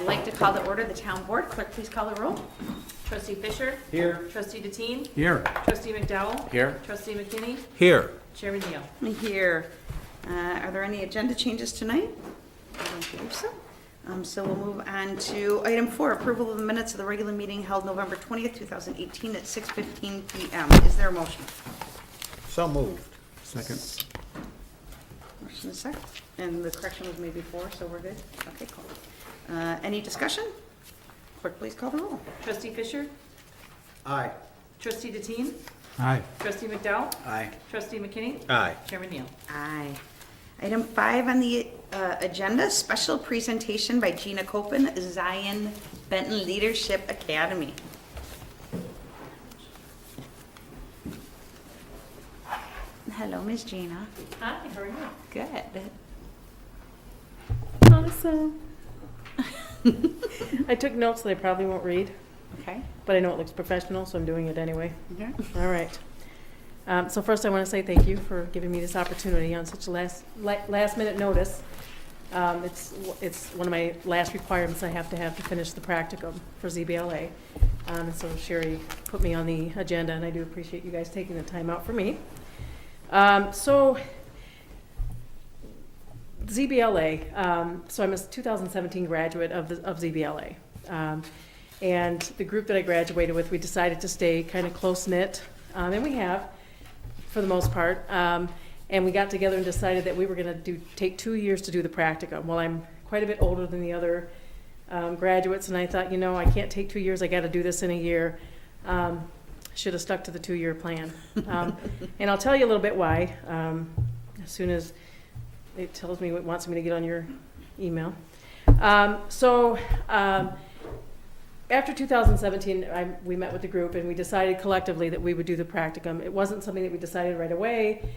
I'd like to call to order the town board. Clerk, please call the roll. Trustee Fisher? Here. Trustee Deteen? Here. Trustee McDowell? Here. Trustee McKinney? Here. Chairman Neal? Here. Are there any agenda changes tonight? I don't believe so. So we'll move on to item 4, approval of the minutes of the regular meeting held November 20th, 2018 at 6:15 PM. Is there a motion? So moved. Second. Motion is second. And the correction was made before, so we're good? Okay, cool. Any discussion? Clerk, please call the roll. Trustee Fisher? Aye. Trustee Deteen? Aye. Trustee McDowell? Aye. Trustee McKinney? Aye. Chairman Neal? Aye. Item 5 on the agenda, special presentation by Gina Copen, Zion Benton Leadership Academy. Hello, Ms. Gina. Hi, how are you? Good. Awesome. I took notes that I probably won't read, Okay. but I know it looks professional, so I'm doing it anyway. Okay. All right. So first I want to say thank you for giving me this opportunity on such a last minute notice. It's one of my last requirements I have to finish the practicum for ZBLA. And so Sherry put me on the agenda, and I do appreciate you guys taking the time out for me. So ZBLA, so I'm a 2017 graduate of ZBLA. And the group that I graduated with, we decided to stay kind of close-knit, and we have, for the most part. And we got together and decided that we were going to take 2 years to do the practicum. Well, I'm quite a bit older than the other graduates, and I thought, I can't take 2 years, I got to do this in a year. Should have stuck to the 2-year plan. And I'll tell you a little bit why, as soon as it tells me it wants me to get on your email. After 2017, we met with the group and we decided collectively that we would do the practicum. It wasn't something that we decided right away.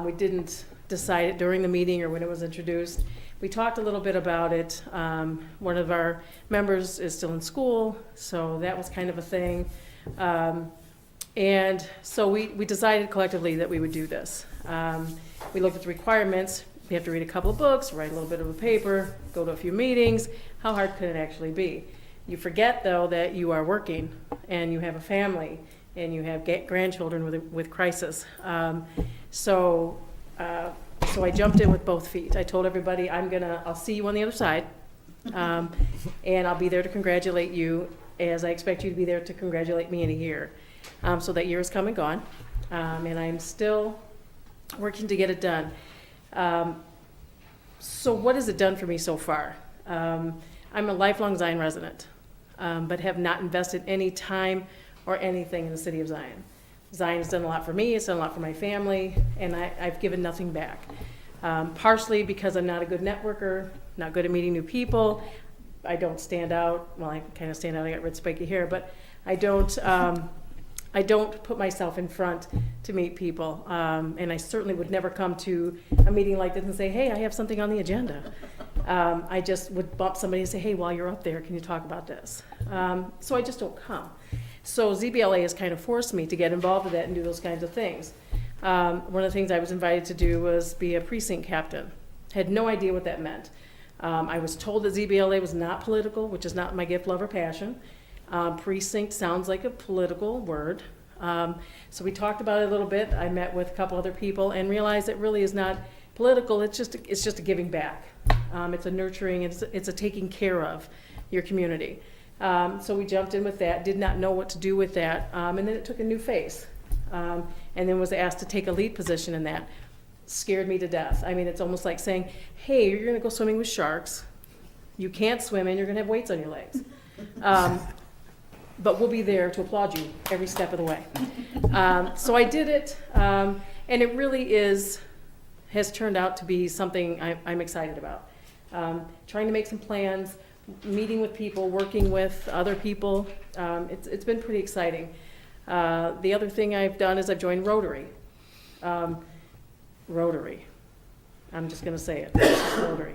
We didn't decide it during the meeting or when it was introduced. We talked a little bit about it. One of our members is still in school, so that was kind of a thing. And so we decided collectively that we would do this. We looked at the requirements. We have to read a couple of books, write a little bit of a paper, go to a few meetings. How hard could it actually be? You forget, though, that you are working and you have a family and you have grandchildren with crisis. So I jumped in with both feet. I told everybody, I'll see you on the other side, and I'll be there to congratulate you as I expect you to be there to congratulate me in a year. So that year has come and gone, and I'm still working to get it done. So what has it done for me so far? I'm a lifelong Zion resident, but have not invested any time or anything in the city of Zion. Zion has done a lot for me, it's done a lot for my family, and I've given nothing back. Partially because I'm not a good networker, not good at meeting new people. I don't stand out. Well, I kind of stand out, I got red spiky hair, but I don't put myself in front to meet people. And I certainly would never come to a meeting like this and say, hey, I have something on the agenda. I just would bump somebody and say, hey, while you're up there, can you talk about this? So I just don't come. So ZBLA has kind of forced me to get involved with that and do those kinds of things. One of the things I was invited to do was be a precinct captain. Had no idea what that meant. I was told that ZBLA was not political, which is not my gift, love, or passion. Precinct sounds like a political word. So we talked about it a little bit. I met with a couple other people and realized it really is not political. It's just a giving back. It's a nurturing, it's a taking care of your community. So we jumped in with that, did not know what to do with that, and then it took a new face. And then was asked to take a lead position in that. Scared me to death. I mean, it's almost like saying, hey, you're gonna go swimming with sharks. You can't swim and you're gonna have weights on your legs. But we'll be there to applaud you every step of the way. So I did it, and it really has turned out to be something I'm excited about. Trying to make some plans, meeting with people, working with other people. It's been pretty exciting. The other thing I've done is I've joined Rotary. Rotary. I'm just going to say it. Rotary.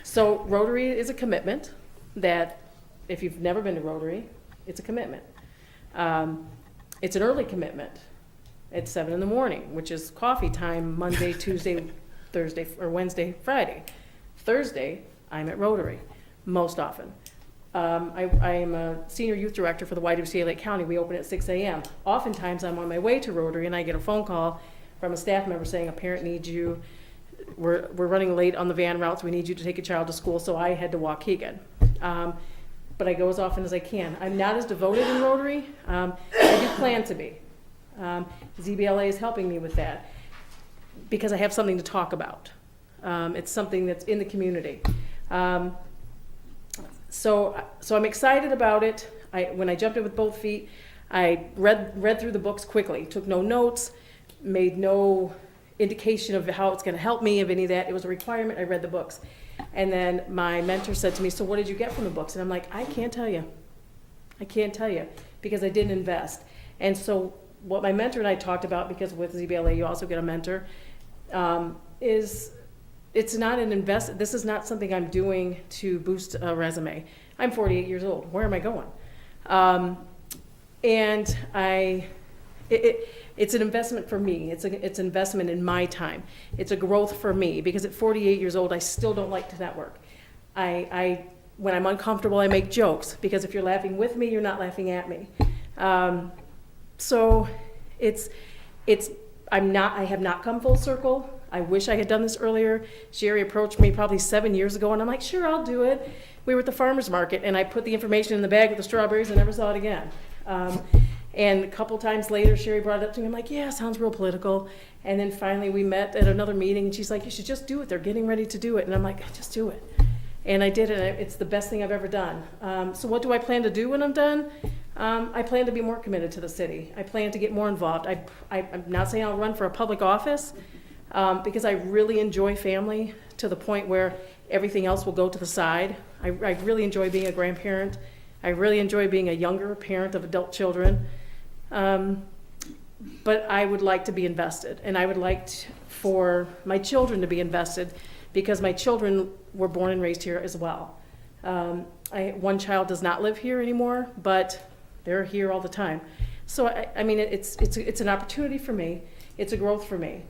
So Rotary is a commitment that if you've never been to Rotary, it's a commitment. It's an early commitment. It's 7 in the morning, which is coffee time Monday, Tuesday, Thursday, or Wednesday, Friday. Thursday, I'm at Rotary. most often. I am a senior youth director for the YWCA Lake County. We open at 6 a.m. Oftentimes, I'm on my way to Rotary, and I get a phone call from a staff member saying, a parent needs you. We're running late on the van routes. We need you to take a child to school. So I had to Waukegan. But I go as often as I can. I'm not as devoted in Rotary. I do plan to be. ZBLA is helping me with that because I have something to talk about. It's something that's in the community. So I'm excited about it. When I jumped in with both feet, I read through the books quickly, took no notes, made no indication of how it's going to help me, of any of that. It was a requirement. I read the books. And then my mentor said to me, so what did you get from the books? And I'm like, I can't tell you. I can't tell you because I didn't invest. And so what my mentor and I talked about, because with ZBLA you also get a mentor, is it's not an invest. This is not something I'm doing to boost a resume. I'm 48 years old. Where am I going? And it's an investment for me. It's an investment in my time. It's a growth for me because at 48 years old, I still don't like to network. When I'm uncomfortable, I make jokes because if you're laughing with me, you're not laughing at me. So I have not come full circle. I wish I had done this earlier. Sherry approached me probably 7 years ago, and I'm like, sure, I'll do it. We were at the farmer's market, and I put the information in the bag with the strawberries and never saw it again. And a couple times later, Sherry brought it up to me. I'm like, yeah, sounds real political. And then finally we met at another meeting, and she's like, you should just do it. They're getting ready to do it. And I'm like, just do it. And I did it. It's the best thing I've ever done. So what do I plan to do when I'm done? I plan to be more committed to the city. I plan to get more involved. I'm not saying I'll run for a public office because I really enjoy family to the point where everything else will go to the side. I really enjoy being a grandparent. I really enjoy being a younger parent of adult children. But I would like to be invested, and I would like for my children to be invested because my children were born and raised here as well. One child does not live here anymore, but they're here all the time. So I mean, it's an opportunity for me. It's a growth for me.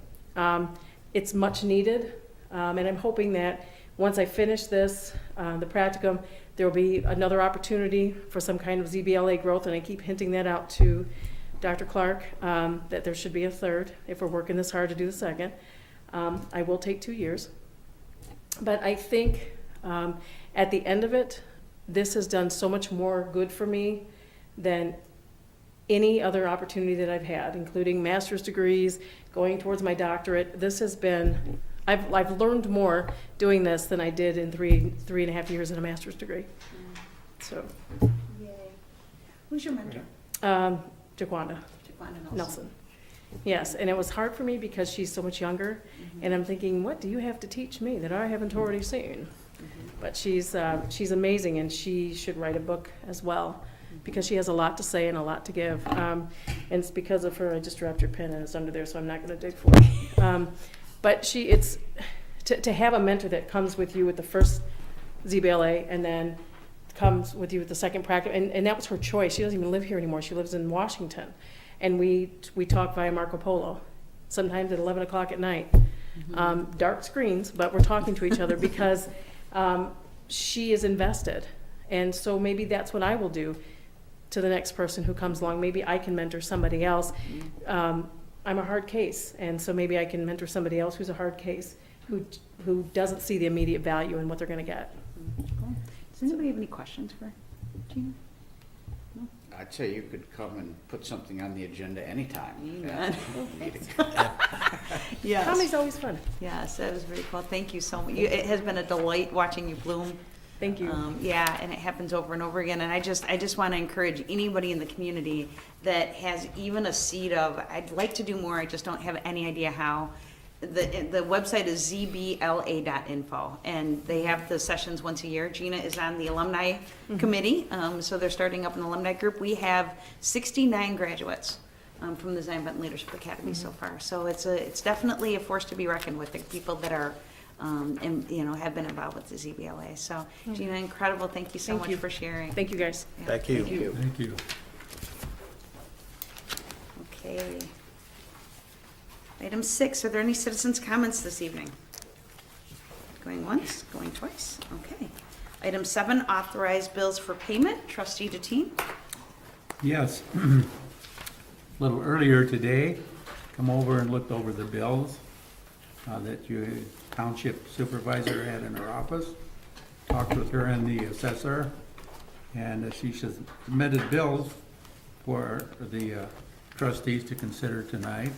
It's much needed, and I'm hoping that once I finish this, the practicum, there will be another opportunity for some kind of ZBLA growth, and I keep hinting that out to Dr. Clark, that there should be a third if we're working this hard to do the second. I will take 2 years. But I think at the end of it, this has done so much more good for me than any other opportunity that I've had, including master's degrees, going towards my doctorate. This has been, I've learned more doing this than I did in three and a half years in a master's degree. So. Yay. Who's your mentor? Jaquanda Jaquanda Nelson. Yes, and it was hard for me because she's so much younger, and I'm thinking, what do you have to teach me that I haven't already seen? But she's amazing, and she should write a book as well because she has a lot to say and a lot to give. And it's because of her. I just dropped your pen and it's under there, so I'm not going to dig for it. But to have a mentor that comes with you with the first ZBLA and then comes with you with the second practice, and that was her choice. She doesn't even live here anymore. She lives in Washington, and we talk via Marco Polo, sometimes at 11 o'clock at night. Dark screens, but we're talking to each other because she is invested, and so maybe that's what I will do to the next person who comes along. Maybe I can mentor somebody else. I'm a hard case, and so maybe I can mentor somebody else who's a hard case, who doesn't see the immediate value in what they're going to get. Cool. Does anybody have any questions for Gina? No? I'd say you could come and put something on the agenda anytime. Amen. Meeting. Yes. Comedy's always fun. Yes, that was very cool. Thank you so much. It has been a delight watching you bloom. Thank you. Yeah, and it happens over and over again. And I just want to encourage anybody in the community that has even a seed of, I'd like to do more, I just don't have any idea how. The website is zbla.info, and they have the sessions once a year. Gina is on the alumni committee, so they're starting up an alumni group. We have 69 graduates from the Zion Benton Leadership Academy so far. So it's definitely a force to be reckoned with, the people that are have been involved with the ZBLA. So Gina, incredible. Thank you so much for sharing. Thank you, guys. Yeah. Thank you. Thank you. Okay. Item 6, are there any citizens' comments this evening? Going once, going twice, okay. Item 7, authorize bills for payment. Trustee Deteen. Yes. A little earlier today, come over and looked over the bills that your township supervisor had in her office. Talked with her and the assessor, and she submitted bills for the trustees to consider tonight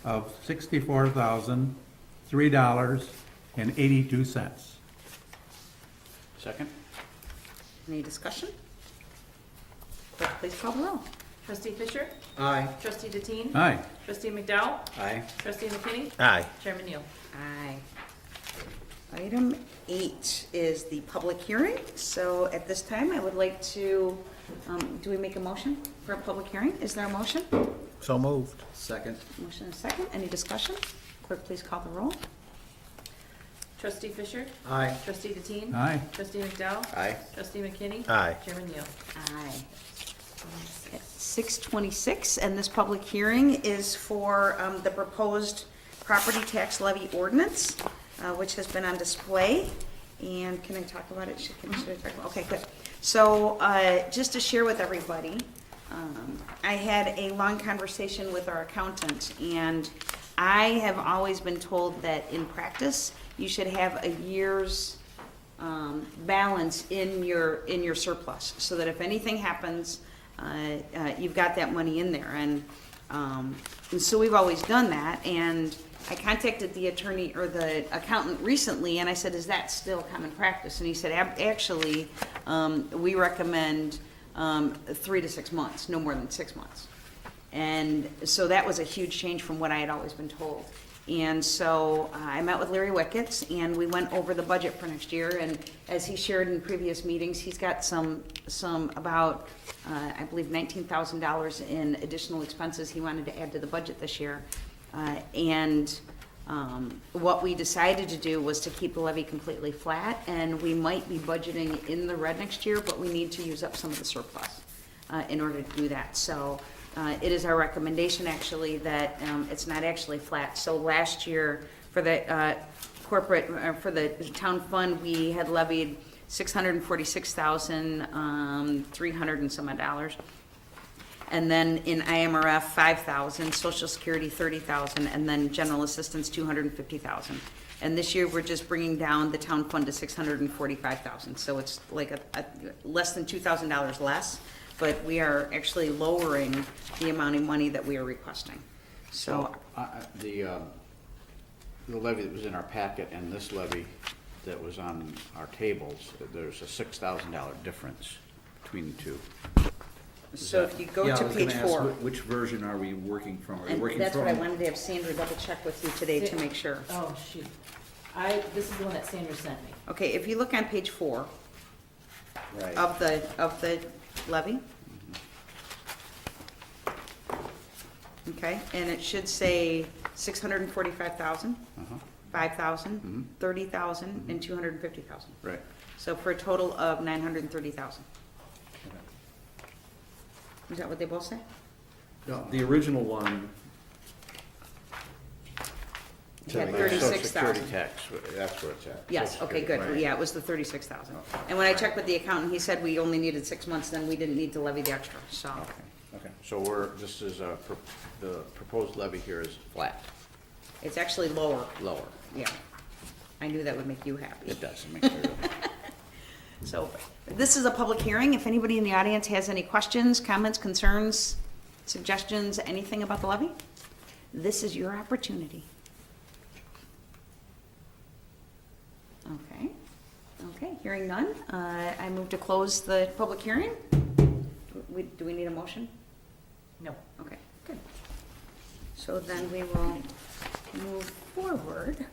of $64,003.82. Second? Any discussion? Clerk, please call the roll. Trustee Fisher? Aye. Trustee Deteen? Aye. Trustee McDowell? Aye. Trustee McKinney? Aye. Chairman Neal? Aye. Item 8 is the public hearing. So at this time, I would like to, do we make a motion for a public hearing? Is there a motion? So moved. Second? Motion and a second. Any discussion? Clerk, please call the roll. Trustee Fisher? Aye. Trustee Deteen? Aye. Trustee McDowell? Aye. Trustee McKinney? Aye. Chairman Neal? Aye. At 6:26, and this public hearing is for the proposed property tax levy ordinance, which has been on display. And can I talk about it? Should I talk about? Okay, good. So just to share with everybody, I had a long conversation with our accountant, and I have always been told that in practice, you should have a year's balance in your surplus, so that if anything happens, you've got that money in there. And so we've always done that. And I contacted the attorney or the accountant recently, and I said, "Is that still common practice?" And he said, "Actually, we recommend 3 to 6 months, no more than 6 months." And so that was a huge change from what I had always been told. And so I met with Larry Wicketts, and we went over the budget for next year. And as he shared in previous meetings, he's got some about, I believe, $19,000 in additional expenses he wanted to add to the budget this year. What we decided to do was to keep the levy completely flat, and we might be budgeting in the red next year, but we need to use up some of the surplus in order to do that. So it is our recommendation, actually, that it's not actually flat. So last year, for the for the town fund, we had levied $646,300 and some odd dollars. And then in IMRF, 5,000, Social Security, 30,000, and then general assistance, 250,000. And this year, we're just bringing down the town fund to 645,000. So it's like a less than $2,000 less, but we are actually lowering the amount of money that we are requesting. So, The levy that was in our packet and this levy that was on our tables, there's a $6,000 difference between the two. so if you go Yeah, I to was page gonna ask 4, which version are we working from? Are you and working that's what I from? wanted to have Sandra double check with you today to make sure. Oh, shoot. This is the one that Sandra sent me. Okay, if you look on page 4 Right. of the levy. Okay, and it should say 645,000, Uh-huh. 5,000, 30,000, and 250,000. Right. So for a total of 930,000. Is that what they both say? No, the original one, You had Social 36,000. Security tax, that's where it's at. Yes, Social okay, Security, good. right. Yeah, it was the 36,000. And when I checked with the accountant, he said we only needed 6 months, then we didn't need to levy the extra, so. Okay, so this is the proposed levy here is flat, It's actually lower, lower. yeah. I knew that would make you happy. It does, it makes me real. So, this is a public hearing. If anybody in the audience has any questions, comments, concerns, suggestions, anything about the levy, this is your opportunity. Okay, hearing none, I move to close the public hearing. Do we need a motion? No. Okay, good. So then we will move forward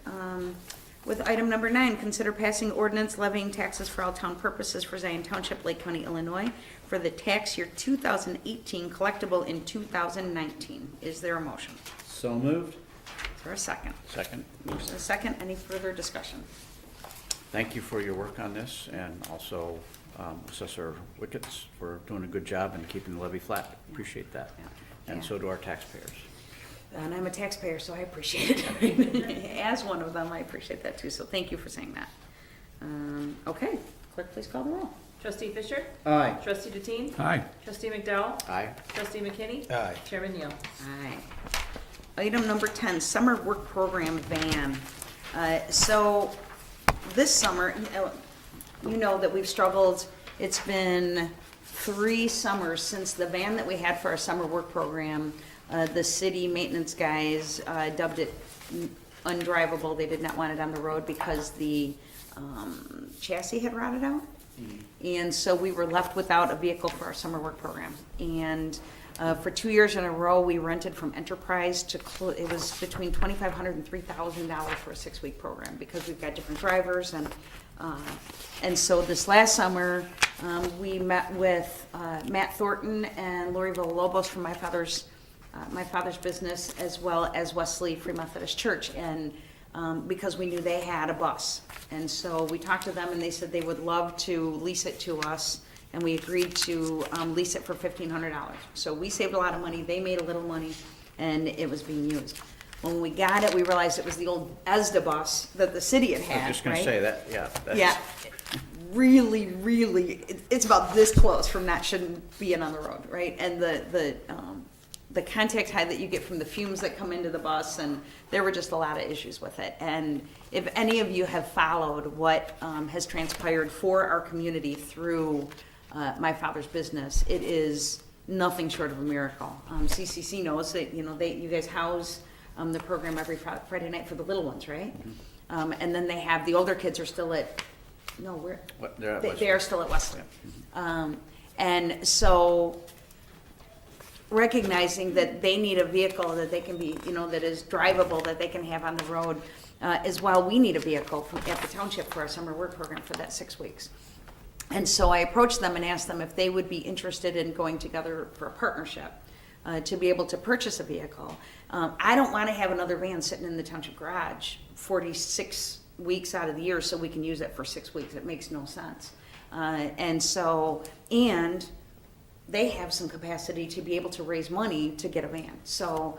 with item number 9, consider passing ordinance levying taxes for all town purposes for Zion Township, Lake County, Illinois, for the tax year 2018 collectible in 2019. Is there a motion? So moved. Is there a second? Second. Motion is second. Any further discussion? Thank you for your work on this, and also Assessor Wicketts for doing a good job and keeping the levy flat. Appreciate that. Yeah. And Yeah. so do our taxpayers. And I'm a taxpayer, so I appreciate it. As one of them, I appreciate that too, so thank you for saying that. Okay, Clerk, please call the roll. Trustee Fisher? Aye. Trustee Deteen? Aye. Trustee McDowell? Aye. Trustee McKinney? Aye. Chairman Neal? Aye. Item number 10, summer work program van. So this summer, you know that we've struggled. It's been 3 summers since the van that we had for our summer work program, the city maintenance guys dubbed it undrivable. They did not want it on the road because the chassis had rotted out. And so we were left without a vehicle for our summer work program. And for 2 years in a row, we rented from Enterprise it was between $2,500 and $3,000 for a 6-week program because we've got different drivers. And so this last summer, we met with Matt Thornton and Lori Villalobos from my father's business, as well as Wesley Free Methodist Church, and because we knew they had a bus. And so we talked to them, and they said they would love to lease it to us, and we agreed to lease it for $1,500. So we saved a lot of money, they made a little money, and it was being used. When we got it, we realized it was the old ESDA bus that the city had I had, was just gonna right? say that, yeah. that's- Yeah, really, it's about this close from not shouldn't be on the road, right? And the contact high that you get from the fumes that come into the bus, and there were just a lot of issues with it. And if any of you have followed what has transpired for our community through my father's business, it is nothing short of a miracle. CCC knows that, you guys house the program every Friday night for the little ones, right? And then they have, the older kids are still at, no, where? What, they're at They Wesley. are still at Wesley. And so recognizing that they need a vehicle that they can be, that is drivable, that they can have on the road, as well, we need a vehicle at the township for our summer work program for that 6 weeks. And so I approached them and asked them if they would be interested in going together for a partnership to be able to purchase a vehicle. I don't want to have another van sitting in the township garage 46 weeks out of the year so we can use it for 6 weeks. It makes no sense. And they have some capacity to be able to raise money to get a van. So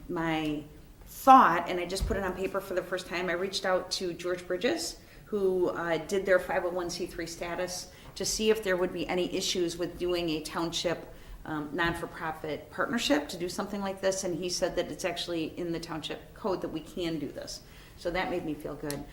my thought, and I just put it on paper for the first time, I reached out to George Bridges, who did their 501c3 status, to see if there would be any issues with doing a township non-for-profit partnership to do something like this, and he said that it's actually in the township code that we can do this. So that made me feel good.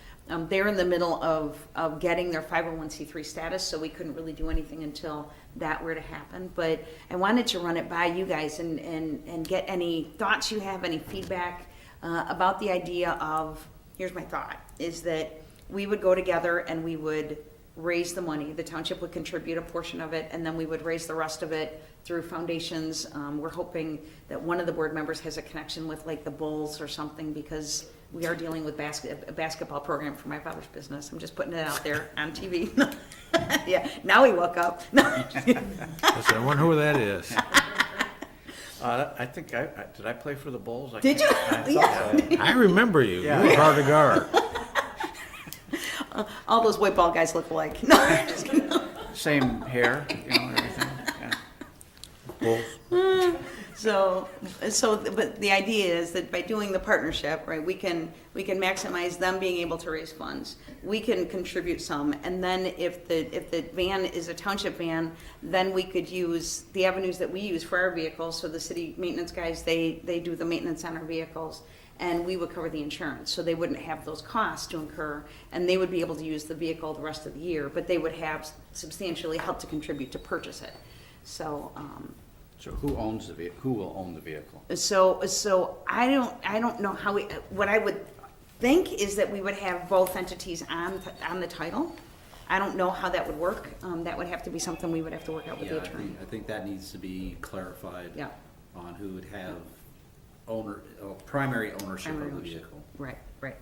They're in the middle of getting their 501c3 status, so we couldn't really do anything until that were to happen. But I wanted to run it by you guys and get any thoughts you have, any feedback about the idea of, here's my thought, is that we would go together and we would raise the money. The township would contribute a portion of it, and then we would raise the rest of it through foundations. We're hoping that one of the board members has a connection with like the Bulls or something, because we are dealing with a basketball program for my father's business. I'm just putting it out there on TV. Yeah, now he woke up. No. I wonder who that is. I think did I play for the Bulls? Did you? I thought Yeah. so. I remember you. Yeah. You were hard to guard. All those white ball guys look alike. No, I'm just kidding. Same hair, everything, yeah. Bulls. But the idea is that by doing the partnership, right, we can maximize them being able to raise funds. We can contribute some, and then if the van is a township van, then we could use the avenues that we use for our vehicles. So the city maintenance guys, they do the maintenance on our vehicles, and we would cover the insurance, so they wouldn't have those costs to incur, and they would be able to use the vehicle the rest of the year, but they would have substantially helped to contribute to purchase it. So, So who owns the vehicle? Who will own the vehicle? So I don't know how what I would think is that we would have both entities on the title. I don't know how that would work. That would have to be something we would have to work out with the Yeah, attorney. I think that needs to be clarified. Yeah. On who would have primary ownership Primary of the ownership. vehicle. Right.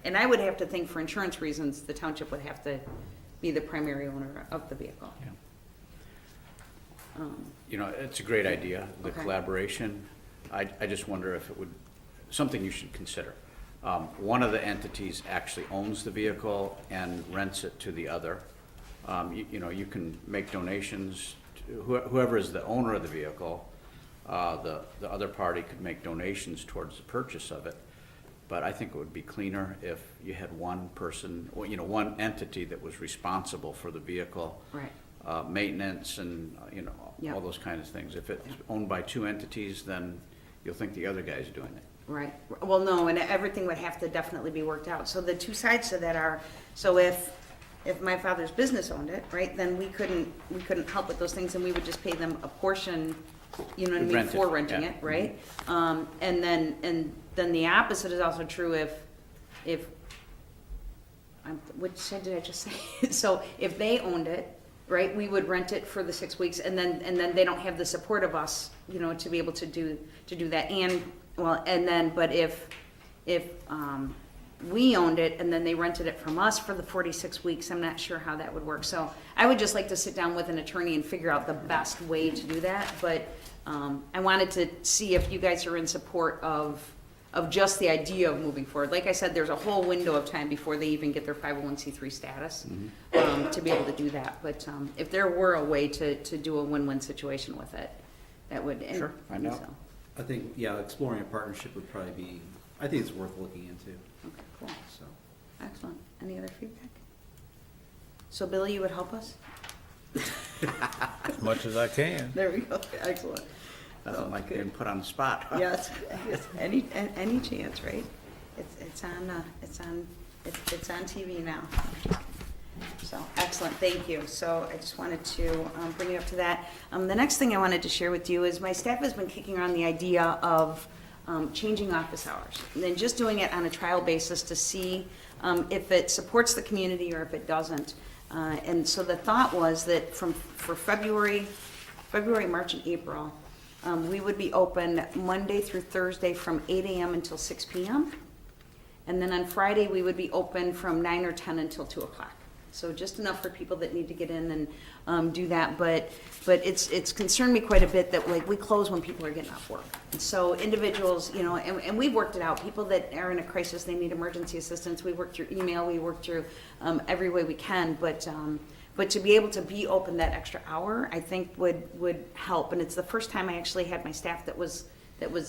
And I would have to think for insurance reasons, the township would have to be the primary owner of the vehicle. Yeah. It's a great idea, the Okay. collaboration. I just wonder if it would, something you should consider. One of the entities actually owns the vehicle and rents it to the other. You can make donations to whoever is the owner of the vehicle. The other party could make donations towards the purchase of it. But I think it would be cleaner if you had one person, or, one entity that was responsible for the vehicle. Right. Maintenance and, Yep. all those kinds of things. If it's owned by two entities, then you'll think the other guy's doing it. Right, well, no, and everything would have to definitely be worked out. So the two sides to that are, so if my father's business owned it, right, then we couldn't help with those things, and we would just pay them a portion, you know what I mean, Rent it, for renting yeah. it, right? And then the opposite is also true if, which side did I just say? So if they owned it, right, we would rent it for the 6 weeks, and then they don't have the support of us, to be able to do that. But if we owned it and then they rented it from us for the 46 weeks, I'm not sure how that would work. So I would just like to sit down with an attorney and figure out the best way to do that. But I wanted to see if you guys are in support of just the idea of moving forward. Like I said, there's a whole window of time before they even get their 501c3 status to be able to do that. But if there were a way to do a win-win situation with it, that would. Sure, find out. So, I think, yeah, exploring a partnership would probably be, I think it's worth looking into, okay, cool. so. Excellent. Any other feedback? So Billy, you would help us? As much as I can. There we go. Excellent. Nothing like being put on the spot. Yes, any chance, right? It's on TV now. So, excellent, thank you. So I just wanted to bring you up to that. The next thing I wanted to share with you is my staff has been kicking around the idea of changing office hours. And then just doing it on a trial basis to see if it supports the community or if it doesn't. And so the thought was that for February, March, and April, we would be open Monday through Thursday from 8 a.m. until 6 p.m. And then on Friday, we would be open from 9 or 10 until 2 o'clock. So just enough for people that need to get in and do that. But it's concerned me quite a bit that like we close when people are getting off work. And so individuals, and we've worked it out. People that are in a crisis, they need emergency assistance. We work through email. We work through every way we can. But to be able to be open that extra hour, I think would help. And it's the first time I actually had my staff that was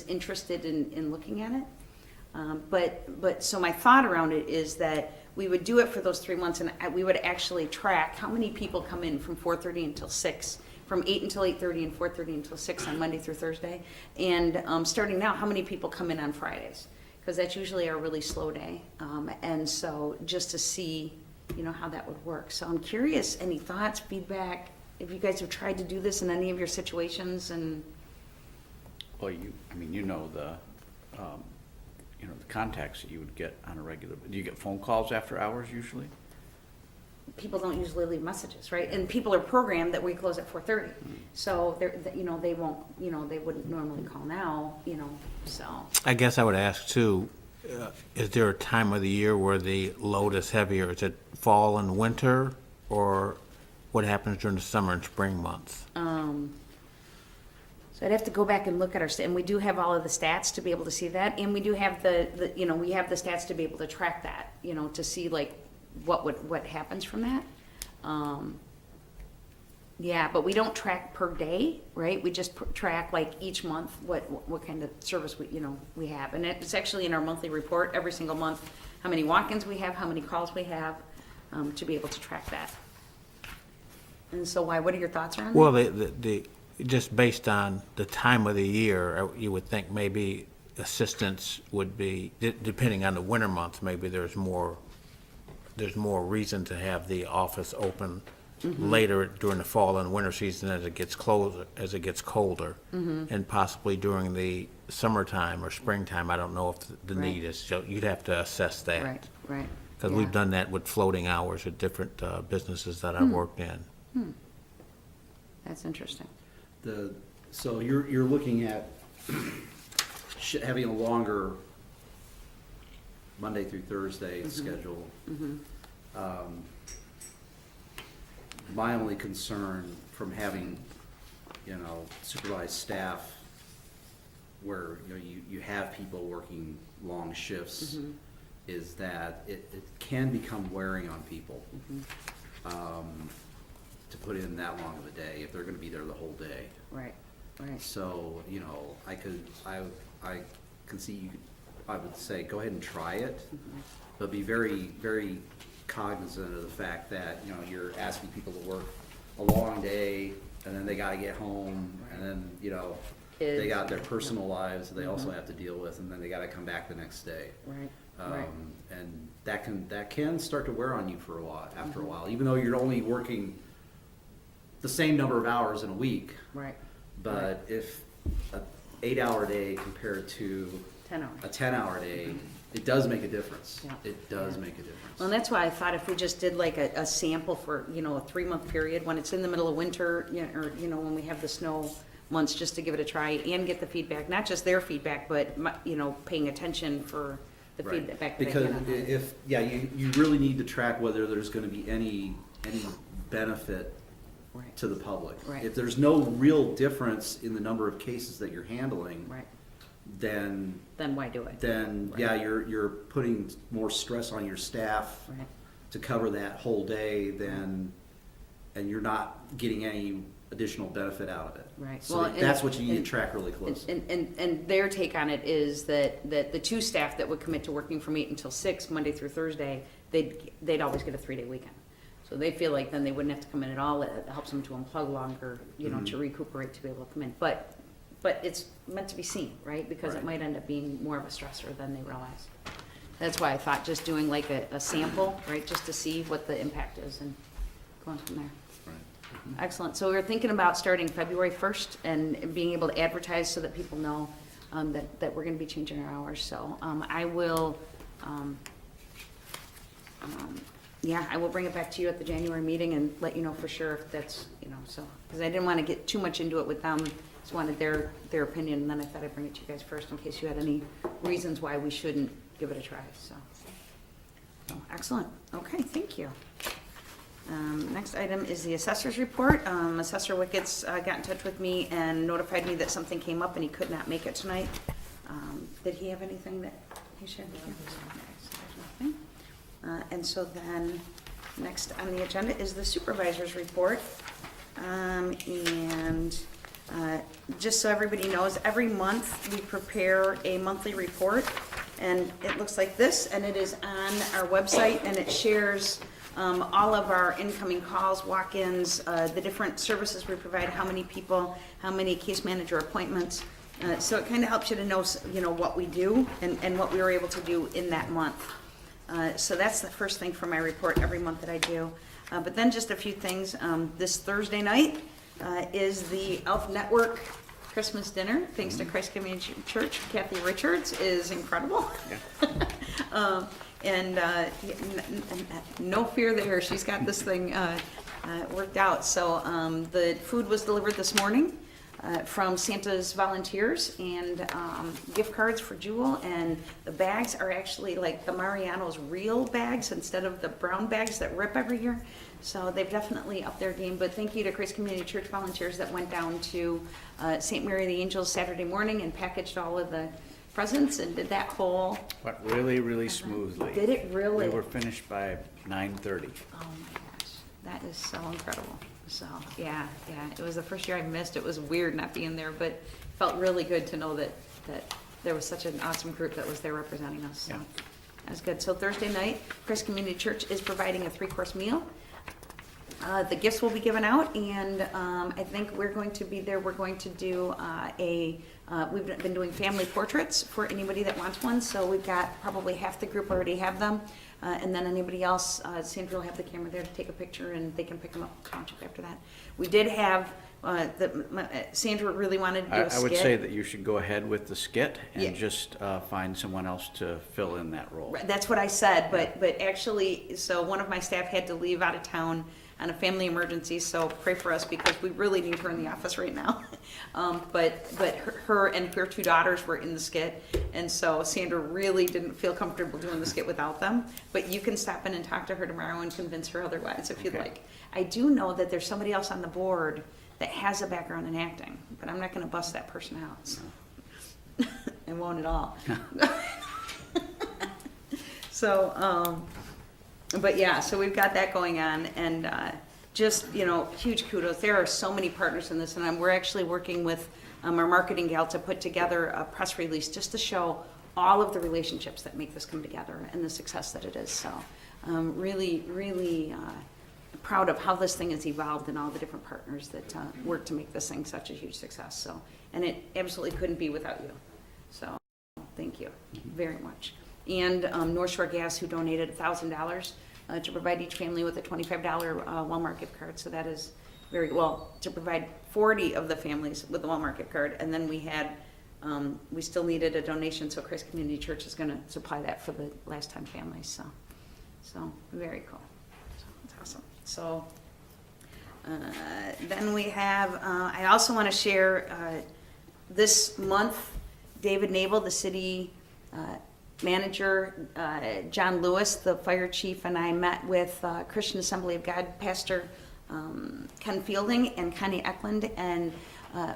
interested in looking at it. So my thought around it is that we would do it for those 3 months, and we would actually track how many people come in from 4:30 until 6, from 8 until 8:30 and 4:30 until 6 on Monday through Thursday. And starting now, how many people come in on Fridays? Because that's usually our really slow day. And so just to see, how that would work. So I'm curious, any thoughts, feedback, if you guys have tried to do this in any of your situations and. Well, the contacts that you would get on a regular, do you get phone calls after hours usually? People don't usually leave messages, right? And people are programmed that we close at 4:30. So they won't, they wouldn't normally call now, so. I guess I would ask too, is there a time of the year where the load is heavier? Is it fall and winter, or what happens during the summer and spring months? So I'd have to go back and look at and we do have all of the stats to be able to see that, and we do have we have the stats to be able to track that, to see like what happens from that. Yeah, but we don't track per day, right? We just track like each month what kind of service we have, and it's actually in our monthly report every single month how many walk-ins we have, how many calls we have, to be able to track that. And so, what are your thoughts around that? Well, the just based on the time of the year, you would think maybe assistance would be, depending on the winter months, maybe there's more reason to have the office open later during the fall and winter season as it gets colder, and possibly during the summertime or springtime. I don't know if the need is, so you'd have to assess that. Right. Because we've done that with floating hours at different businesses that I've worked in. That's interesting. So you're looking at having a longer Monday through Thursday schedule. My only concern from having, supervised staff where, you have people working long shifts is that it can become wearing on people. To put in that long of a day if they're going to be there the whole day. Right. So I can see I would say, go ahead and try it, but be very, very cognizant of the fact that, you know, you're asking people to work a long day, and then they gotta get home, and then, you know, they Kids. got their personal lives they also have to deal with, and then they gotta come back the next day. Right, Um, right. And that can start to wear on you for a while, after a while, even though you're only working the same number of hours in a week. Right. But if a 8-hour day compared to 10 hours. a 10-hour day, it does make a difference. Yeah. It does Yeah. make a difference. Well, and that's why I thought if we just did like a sample for, you know, a 3-month period, when it's in the middle of winter, you know, or, you know, when we have the snow months, just to give it a try and get the feedback, not just their feedback, but, you know, paying attention for the Right. feedback that they Because get on that. if, yeah, you really need to track whether there's gonna be any benefit Right. to the public. Right. If there's no real difference in the number of cases that you're handling, Right, then, then why do it? yeah, you're putting more stress on your staff Right. to cover that whole day and you're not getting any additional benefit out of it. Right. So Well, and- that's what you need and- to track really close. And their take on it is that the 2 staff that would commit to working from 8 until 6, Monday through Thursday, they'd always get a 3-day weekend. So they feel like then they wouldn't have to come in at all. It helps them to unplug longer, you know, to recuperate, to be able to come in. But it's meant to be seen, right? Because it Right. might end up being more of a stressor than they realize. That's why I thought just doing like a sample, right, just to see what the impact is and going from there. Right. Excellent. So we're thinking about starting February 1st and being able to advertise so that people know that we're going to be changing our hours. So I will, I will bring it back to you at the January meeting and let you know for sure if that's, you know, so, because I didn't want to get too much into it with them. Just wanted their opinion, and then I thought I'd bring it to you guys first in case you had any reasons why we shouldn't give it a try, so. Excellent. Okay, thank you. Next item is the assessor's report. Assessor Wickets got in touch with me and notified me that something came up and he could not make it tonight. Did he have anything that he shared with you? Okay, so there's nothing. And so then, next on the agenda is the supervisor's report. Just so everybody knows, every month we prepare a monthly report, and it looks like this, and it is on our website, and it shares all of our incoming calls, walk-ins, the different services we provide, how many people, how many case manager appointments. So it kind of helps you to know, you know, what we do and what we were able to do in that month. So that's the first thing for my report every month that I do. But then just a few things. This Thursday night is the Elf Network Christmas dinner, thanks to Christ Community Church. Kathy Richards is incredible. No fear there, she's got this thing worked out. So the food was delivered this morning from Santa's volunteers, and gift cards for Jewel, and the bags are actually like the Mariano's real bags instead of the brown bags that rip every year. So they've definitely upped their game, but thank you to Christ Community Church volunteers that went down to St. Mary of the Angels Saturday morning and packaged all of the presents and did that whole, But really, really smoothly. did it really? We were finished by 9:30. Oh my gosh, that is so incredible. So, yeah, it was the first year I missed. It was weird not being there, but felt really good to know that there was such an awesome group that was there representing us. So Yeah. that was good. So Thursday night, Christ Community Church is providing a 3-course meal. The gifts will be given out, and I think we're going to be there. We're going to do we've been doing family portraits for anybody that wants one, so we've got probably half the group already have them, and then anybody else, Sandra will have the camera there to take a picture, and they can pick them up at Township after that. We did have, Sandra really wanted to do a skit. I would say that you should go ahead with the skit Yeah. and just find someone else to fill in that role. Right, that's what I said, but actually, so one of my staff had to leave out of town on a family emergency, so pray for us because we really need her in the office right now. But her and her 2 daughters were in the skit, and so Sandra really didn't feel comfortable doing the skit without them. But you can stop in and talk to her tomorrow and convince her otherwise if you'd Okay. like. I do know that there's somebody else on the board that has a background in acting, but I'm not gonna bust that person out, so. I won't at all. So, but yeah, so we've got that going on, and just, you know, huge kudos. There are so many partners in this, and we're actually working with our marketing gal to put together a press release just to show all of the relationships that make this come together and the success that it is. So really, really proud of how this thing has evolved and all the different partners that work to make this thing such a huge success. So, and it absolutely couldn't be without you. So thank you very much. And North Shore Gas, who donated $1,000 to provide each family with a $25 Walmart gift card. So that is very well, to provide 40 of the families with the Walmart gift card. And then we had, we still needed a donation, so Christ Community Church is going to supply that for the last time families. So very cool. So that's awesome. So then we have, I also want to share this month, David Nabel, the city manager, John Lewis, the fire chief, and I met with Christian Assembly of God Pastor Ken Fielding and Connie Eklund, and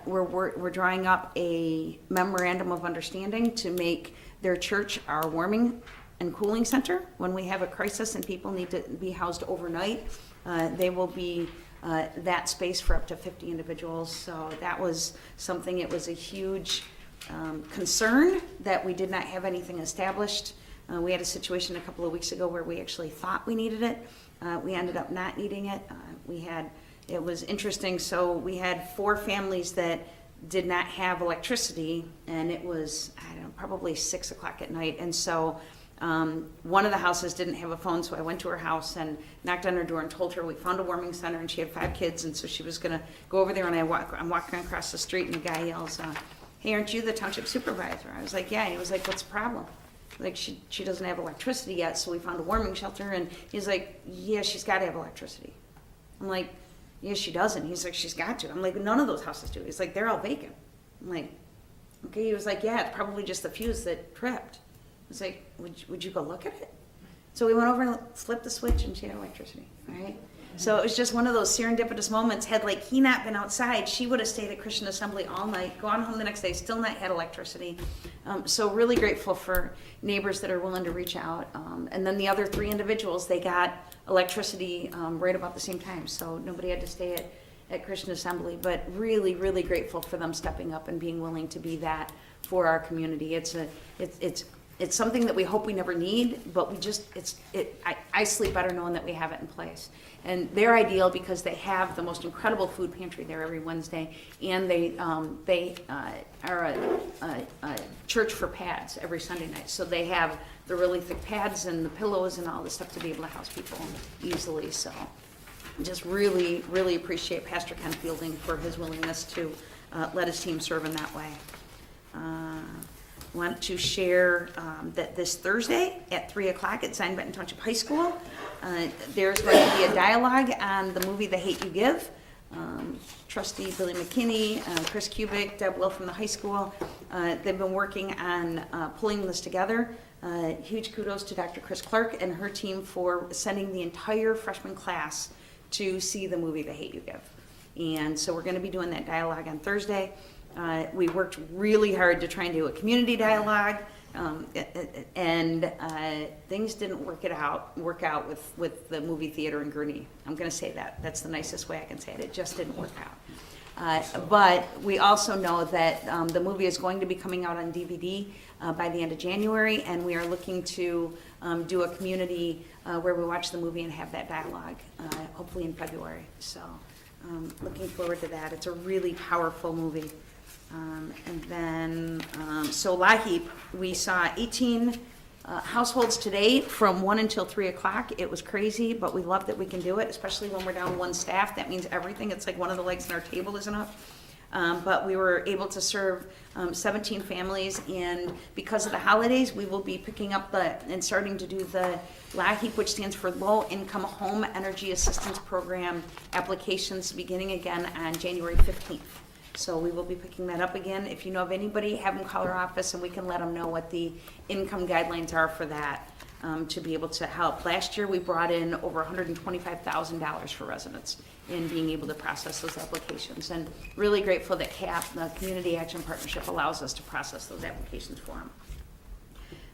we're drawing up a memorandum of understanding to make their church our warming and cooling center. When we have a crisis and people need to be housed overnight, they will be that space for up to 50 individuals. So that was something, it was a huge concern that we did not have anything established. We had a situation a couple of weeks ago where we actually thought we needed it. We ended up not needing it. It was interesting. So we had 4 families that did not have electricity, and it was, I don't know, probably 6 o'clock at night. And so one of the houses didn't have a phone, so I went to her house and knocked on her door and told her we found a warming center, and she had 5 kids, and so she was gonna go over there, and I'm walking across the street, and the guy yells, "Hey, aren't you the township supervisor?" I was like, "Yeah." And he was like, "What's the problem?" Like, she doesn't have electricity yet, so we found a warming shelter. And he's like, "Yeah, she's got to have electricity." I'm like, "Yeah, she doesn't." He's like, "She's got to." I'm like, "None of those houses do." He's like, "They're all vacant." I'm like, "Okay." He was like, "Yeah, it's probably just the fuse that tripped." I was like, would you go look at it? So we went over and flipped the switch, and she had electricity, right? So it was just one of those serendipitous moments. Had like he not been outside, she would have stayed at Christian Assembly all night, gone home the next day, still not had electricity. So really grateful for neighbors that are willing to reach out. And then the other 3 individuals, they got electricity right about the same time. So nobody had to stay at Christian Assembly, but really, really grateful for them stepping up and being willing to be that for our community. It's something that we hope we never need, but I sleep better knowing that we have it in place. And they're ideal because they have the most incredible food pantry there every Wednesday, and they are a church for pads every Sunday night. So they have the really thick pads and the pillows and all the stuff to be able to house people easily. So just really, really appreciate Pastor Ken Fielding for his willingness to let his team serve in that way. Want to share that this Thursday at 3 o'clock at Zion Benton Township High School, there's going to be a dialogue on the movie The Hate You Give. Trustee Billy McKinney, Chris Kubik, Deb Will from the high school, they've been working on pulling this together. Huge kudos to Dr. Chris Clark and her team for sending the entire freshman class to see the movie The Hate You Give. And so we're going to be doing that dialogue on Thursday. We worked really hard to try and do a community dialogue, and things didn't work out with the movie theater in Gurnee. I'm going to say that. That's the nicest way I can say it. It just didn't work out. But we also know that the movie is going to be coming out on DVD by the end of January, and we are looking to do a community where we watch the movie and have that dialogue, hopefully in February. So looking forward to that. It's a really powerful movie. And then, so LAHEAP, we saw 18 households today from 1 until 3 o'clock. It was crazy, but we love that we can do it, especially when we're down 1 staff. That means everything. It's like one of the legs in our table isn't up. But we were able to serve 17 families, and because of the holidays, we will be picking up and starting to do the LAHEAP, which stands for Low Income Home Energy Assistance Program applications, beginning again on January 15th. So we will be picking that up again. If you know of anybody, have them call our office and we can let them know what the income guidelines are for that, to be able to help. Last year, we brought in over $125,000 for residents in being able to process those applications. And really grateful that CAP, the Community Action Partnership, allows us to process those applications for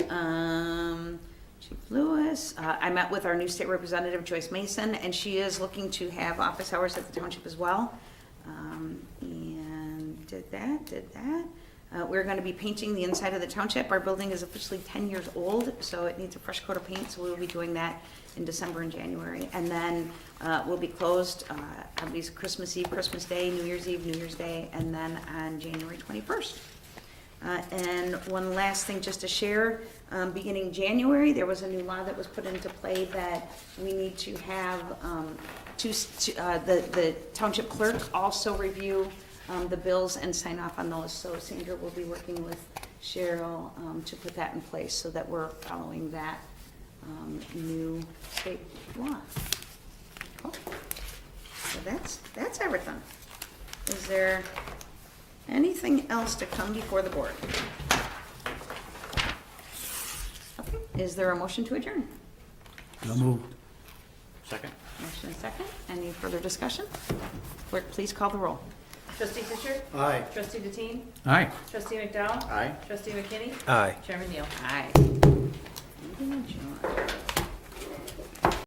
them. Chief Lewis, I met with our new state representative, Joyce Mason, and she is looking to have office hours at the township as well. And did that. We're going to be painting the inside of the township. Our building is officially 10 years old, so it needs a fresh coat of paint, so we will be doing that in December and January. And then we'll be closed, obviously Christmas Eve, Christmas Day, New Year's Eve, New Year's Day, and then on January 21st. And one last thing just to share, beginning January, there was a new law that was put into play that we need to have the township clerk also review the bills and sign off on those. So Sandra will be working with Cheryl to put that in place so that we're following that new state law. Cool. So that's everything. Is there anything else to come before the board? Okay, is there a motion to adjourn? So moved. Second? Motion and second. Any further discussion? Clerk, please call the roll. Trustee Fisher? Aye. Trustee Deteen? Aye. Trustee McDowell? Aye. Trustee McKinney? Aye. Chairman Neal? Aye. Meeting adjourned.